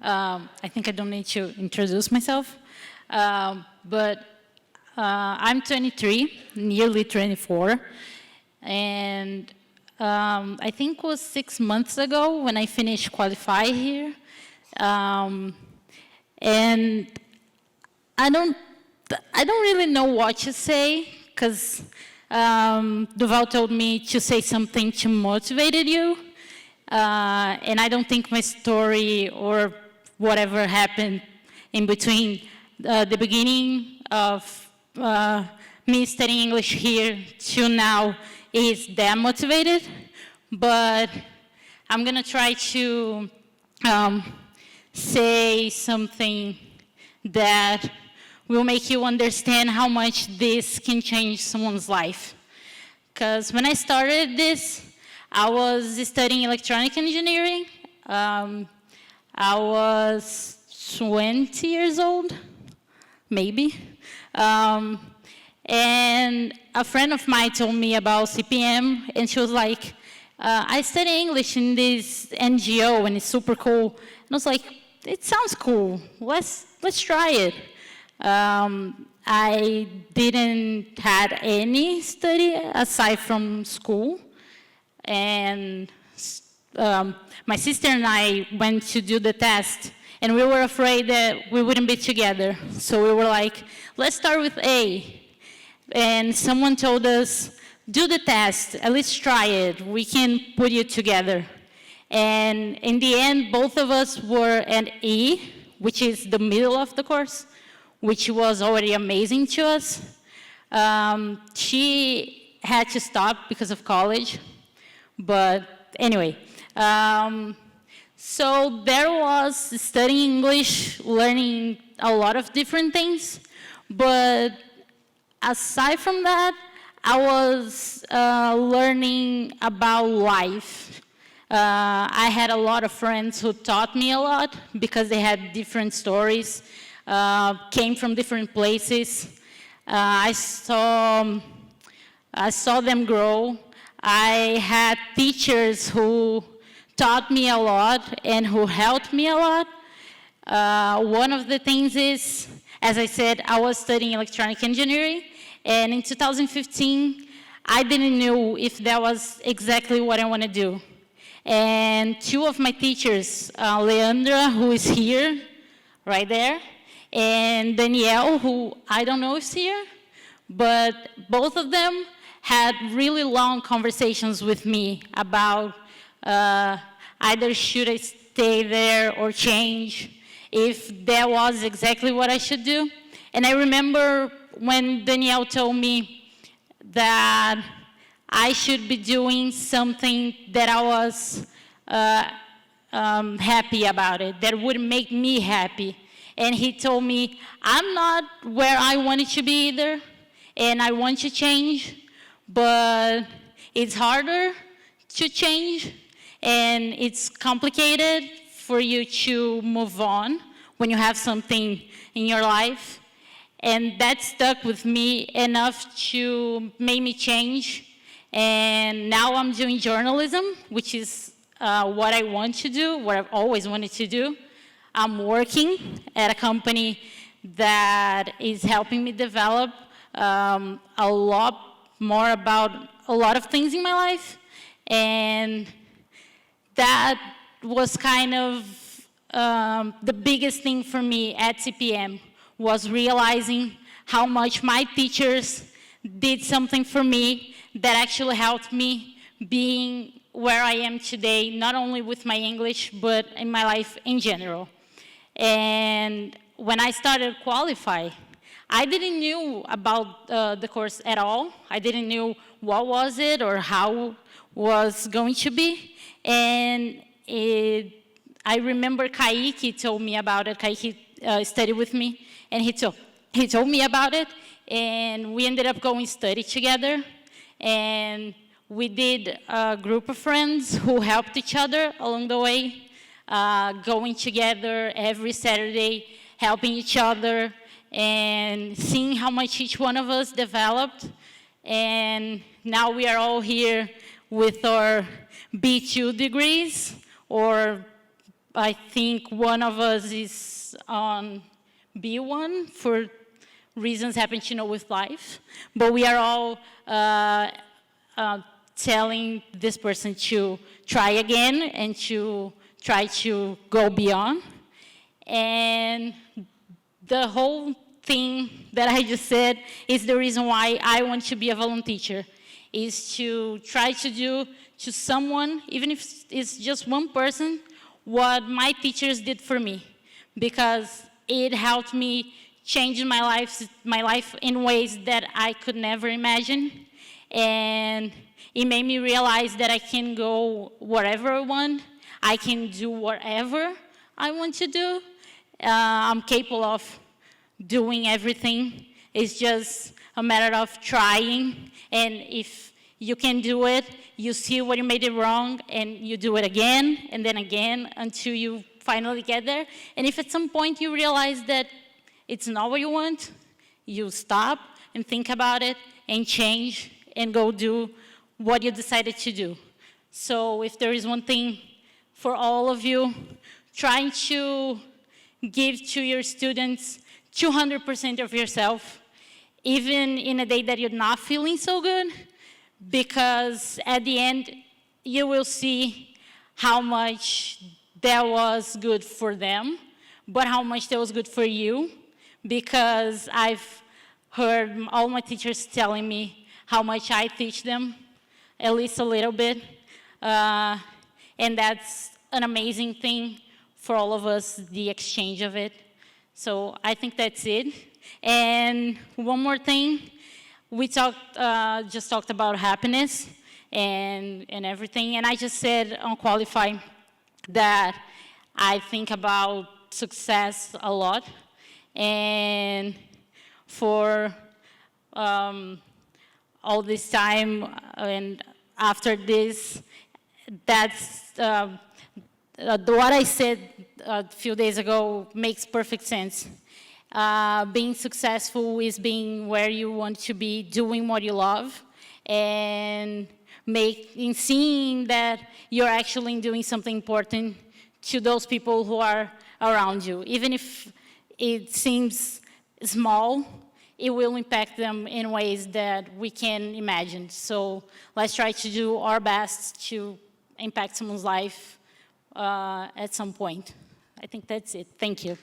I think I don't need to introduce myself. But I'm 23, nearly 24. And I think it was 6 months ago when I finished qualify here. And I don't really know what to say, because Duval told me to say something to motivate you. And I don't think my story or whatever happened in between the beginning of me studying English here to now is that motivated. But I'm going to try to say something that will make you understand how much this can change someone's life. Because when I started this, I was studying electronic engineering. I was 20 years old, maybe. And a friend of mine told me about CPM, and she was like, I study English in this NGO, and it's super cool. And I was like, it sounds cool. Let's try it. I didn't had any study aside from school. And my sister and I went to do the test, and we were afraid that we wouldn't be together. So we were like, let's start with A. And someone told us, do the test, at least try it. We can put you together. And in the end, both of us were at E, which is the middle of the course, which was already amazing to us. She had to stop because of college. But anyway, so there was studying English, learning a lot of different things. But aside from that, I was learning about life. I had a lot of friends who taught me a lot because they had different stories, came from different places. I saw them grow. I had teachers who taught me a lot and who helped me a lot. One of the things is, as I said, I was studying electronic engineering, and in 2015, I didn't know if that was exactly what I want to do. And two of my teachers, Leandra, who is here, right there, and Danielle, who I don't know is here, but both of them had really long conversations with me about either should I stay there or change, if that was exactly what I should do. And I remember when Danielle told me that I should be doing something that I was happy about it, that would make me happy. And he told me, I'm not where I wanted to be either, and I want to change, but it's harder to change, and it's complicated for you to move on when you have something in your life. And that stuck with me enough to make me change. And now I'm doing journalism, which is what I want to do, what I've always wanted to do. I'm working at a company that is helping me develop a lot more about a lot of things in my life. And that was kind of the biggest thing for me at CPM, was realizing how much my teachers did something for me that actually helped me being where I am today, not only with my English, but in my life in general. And when I started Qualify, I didn't know about the course at all. I didn't know what was it or how it was going to be. And I remember Kaique told me about it. Kaique studied with me, and he told me about it, and we ended up going study together. And we did a group of friends who helped each other along the way, going together every Saturday, helping each other, and seeing how much each one of us developed. And now we are all here with our B2 degrees, or I think one of us is on B1 for reasons happen to know with life, but we are all telling this person to try again and to try to go beyond. And the whole thing that I just said is the reason why I want to be a volunteer teacher, is to try to do to someone, even if it's just one person, what my teachers did for me, because it helped me change my life in ways that I could never imagine. And it made me realize that I can go wherever I want. I can do whatever I want to do. I'm capable of doing everything. It's just a matter of trying. And if you can do it, you see what you made it wrong, and you do it again, and then again, until you finally get there. And if at some point you realize that it's not what you want, you stop and think about it and change and go do what you decided to do. So if there is one thing for all of you, trying to give to your students 200% of yourself, even in a day that you're not feeling so good, because at the end, you will see how much that was good for them, but how much that was good for you, because I've heard all my teachers telling me how much I teach them, at least a little bit, and that's an amazing thing for all of us, the exchange of it. So I think that's it. And one more thing, we just talked about happiness and everything, and I just said on Qualify that I think about success a lot, and for all this time and after this, that's what I said a few days ago makes perfect sense. Being successful is being where you want to be, doing what you love, and seeing that you're actually doing something important to those people who are around you. Even if it seems small, it will impact them in ways that we can imagine. So let's try to do our best to impact someone's life at some point. I think that's it. Thank you.